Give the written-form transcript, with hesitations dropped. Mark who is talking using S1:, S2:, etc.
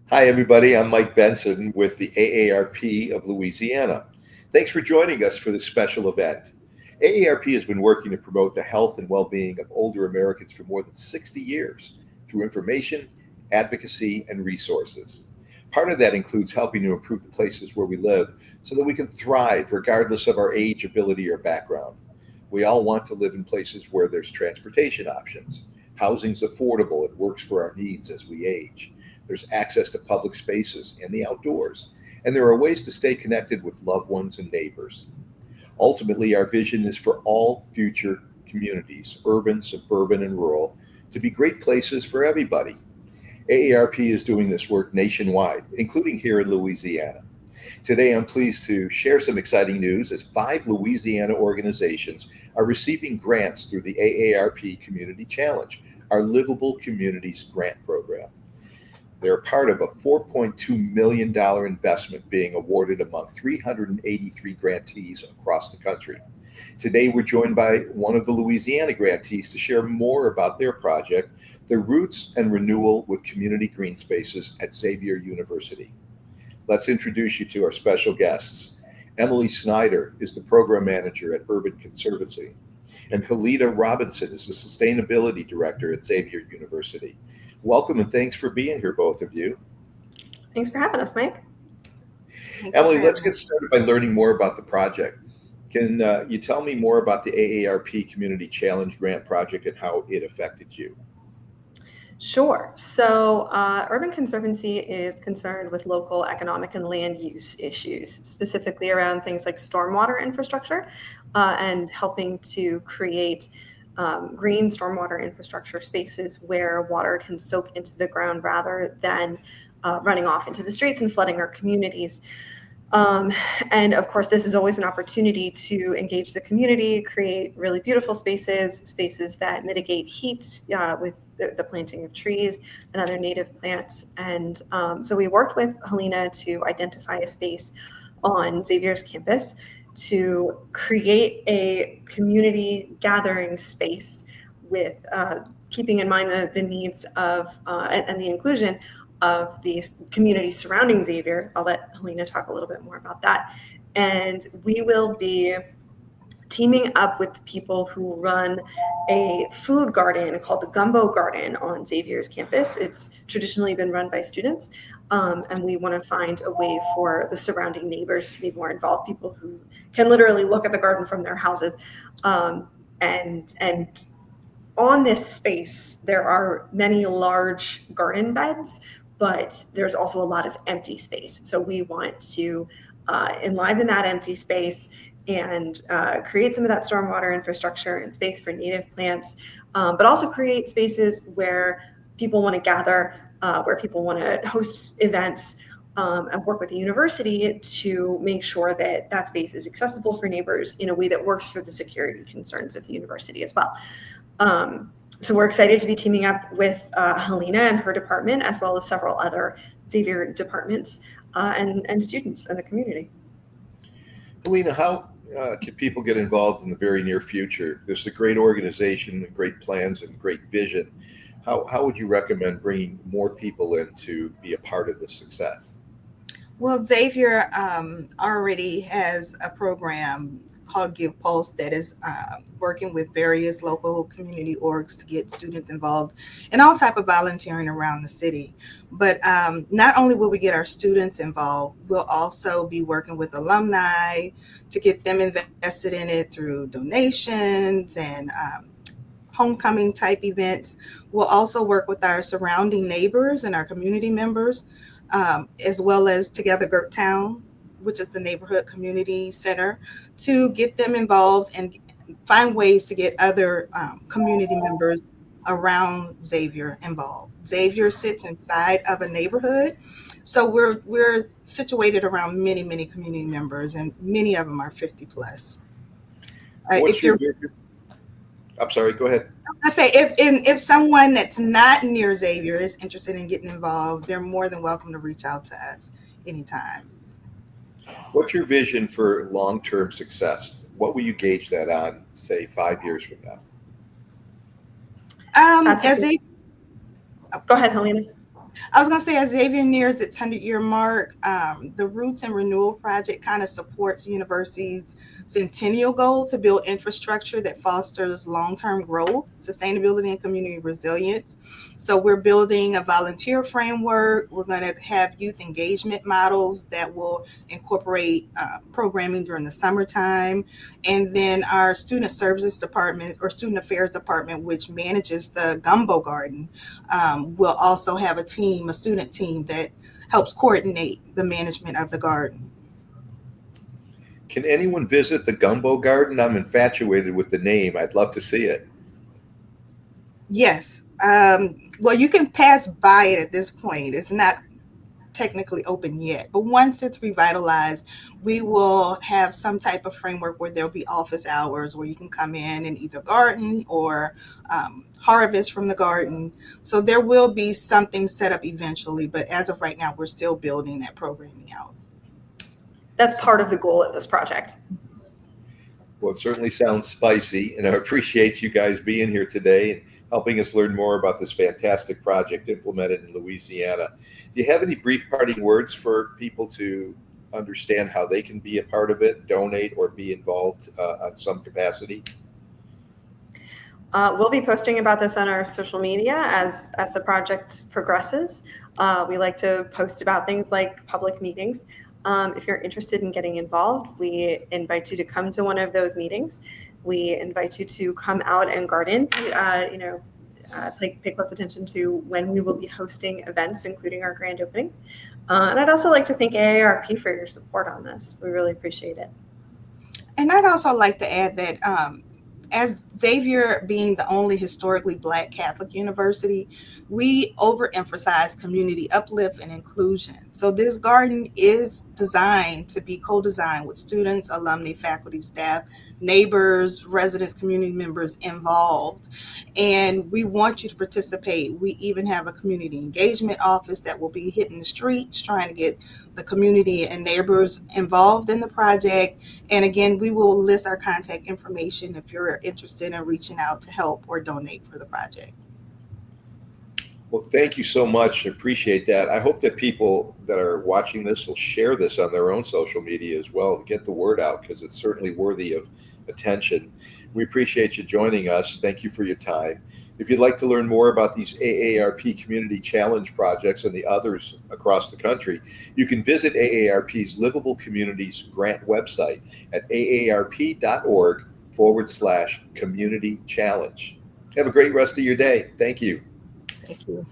S1: Hi, everybody. I'm Mike Benson with the AARP of Louisiana. Thanks for joining us for this special event. AARP has been working to promote the health and well being of older Americans for more than 60 years through information, advocacy, and resources. Part of that includes helping to improve the places where we live so that we can thrive regardless of our age, ability, or background. We all want to live in places where there's transportation options, housing's affordable, and works for our needs as we age. There's access to public spaces and the outdoors, and there are ways to stay connected with loved ones and neighbors. Ultimately, our vision is for all future communities, urban, suburban, and rural, to be great places for everybody. AARP is doing this work nationwide, including here in Louisiana. Today, I'm pleased to share some exciting news as 5 Louisiana organizations are receiving grants through the AARP Community Challenge, our Livable Communities Grant Program. They're part of a $4.2 million investment being awarded among 383 grantees across the country. Today, we're joined by one of the Louisiana grantees to share more about their project, the Roots and Renewal with Community Green Spaces at Xavier University. Let's introduce you to our special guests. Emily Snyder is the program manager at Urban Conservancy, and Helena Robinson is the sustainability director at Xavier University. Welcome and thanks for being here, both of you.
S2: Thanks for having us, Mike.
S1: Emily, let's get started by learning more about the project. Can you tell me more about the AARP Community Challenge Grant Project and how it affected you?
S2: Sure. So, Urban Conservancy is concerned with local economic and land use issues, specifically around things like stormwater infrastructure and helping to create green stormwater infrastructure spaces where water can soak into the ground rather than running off into the streets and flooding our communities. And of course, this is always an opportunity to engage the community, create really beautiful spaces that mitigate heat with the planting of trees and other native plants. And so we worked with Helena to identify a space on Xavier's campus to create a community gathering space with keeping in mind the needs of and the inclusion of the communities surrounding Xavier. I'll let Helena talk a little bit more about that. And we will be teaming up with the people who run a food garden called the Gumbo Garden on Xavier's campus. It's traditionally been run by students, and we want to find a way for the surrounding neighbors to be more involved, people who can literally look at the garden from their houses. And on this space, there are many large garden beds, but there's also a lot of empty space. So we want to enliven that empty space and create some of that stormwater infrastructure and space for native plants, but also create spaces where people want to gather, where people want to host events, and work with the university to make sure that that space is accessible for neighbors in a way that works for the security concerns of the university as well. So we're excited to be teaming up with Helena and her department, as well as several other Xavier departments and students in the community.
S1: Helena, how can people get involved in the very near future? There's a great organization, great plans, and great vision. How would you recommend bringing more people in to be a part of this success?
S3: Well, Xavier already has a program called Give Pulse that is working with various local community orgs to get students involved in all type of volunteering around the city. But not only will we get our students involved, we'll also be working with alumni to get them invested in it through donations and homecoming type events. We'll also work with our surrounding neighbors and our community members, as well as Together Gert Town, which is the neighborhood community center, to get them involved and find ways to get other community members around Xavier involved. Xavier sits inside of a neighborhood, so we're situated around many community members, and many of them are 50 plus.
S1: What's your I'm sorry, go ahead.
S3: I say if someone that's not near Xavier is interested in getting involved, they're more than welcome to reach out to us anytime.
S1: What's your vision for long-term success? What will you gauge that on, say, 5 years from now?
S2: Go ahead, Helena.
S3: I was going to say, as Xavier nears its 100-year mark, the Roots and Renewal Project kind of supports the university's centennial goal to build infrastructure that fosters long-term growth, sustainability, and community resilience. So we're building a volunteer framework. We're going to have youth engagement models that will incorporate programming during the summertime. And then our student services department or student affairs department, which manages the gumbo garden, we'll also have a student team that helps coordinate the management of the garden.
S1: Can anyone visit the Gumbo Garden? I'm infatuated with the name. I'd love to see it.
S3: Yes. Well, you can pass by it at this point. It's not technically open yet, but once it's revitalized, we will have some type of framework where there'll be office hours where you can come in and either garden or harvest from the garden. So there will be something set up eventually, but as of right now, we're still building that programming out.
S2: That's part of the goal of this project.
S1: Well, it certainly sounds spicy, and I appreciate you guys being here today and helping us learn more about this fantastic project implemented in Louisiana. Do you have any brief parting words for people to understand how they can be a part of it, donate, or be involved on some capacity?
S2: We'll be posting about this on our social media as the project progresses. We like to post about things like public meetings. If you're interested in getting involved, we invite you to come to one of those meetings. We invite you to come out and garden. Pay close attention to when we will be hosting events, including our grand opening. And I'd also like to thank AARP for your support on this. We really appreciate it.
S3: And I'd also like to add that as Xavier being the only historically Black Catholic university, we overemphasize community uplift and inclusion. So this garden is designed to be co-designed with students, alumni, faculty, staff, neighbors, residents, community members involved. And we want you to participate. We even have a community engagement office that will be hitting the streets trying to get the community and neighbors involved in the project. And again, we will list our contact information if you're interested in reaching out to help or donate for the project.
S1: Well, thank you so much. I appreciate that. I hope that people that are watching this will share this on their own social media as well to get the word out, because it's certainly worthy of attention. We appreciate you joining us. Thank you for your time. If you'd like to learn more about these AARP Community Challenge projects and the others across the country, you can visit AARP's Livable Communities Grant website at aarp.org/community challenge. Have a great rest of your day. Thank you.
S3: Thank you.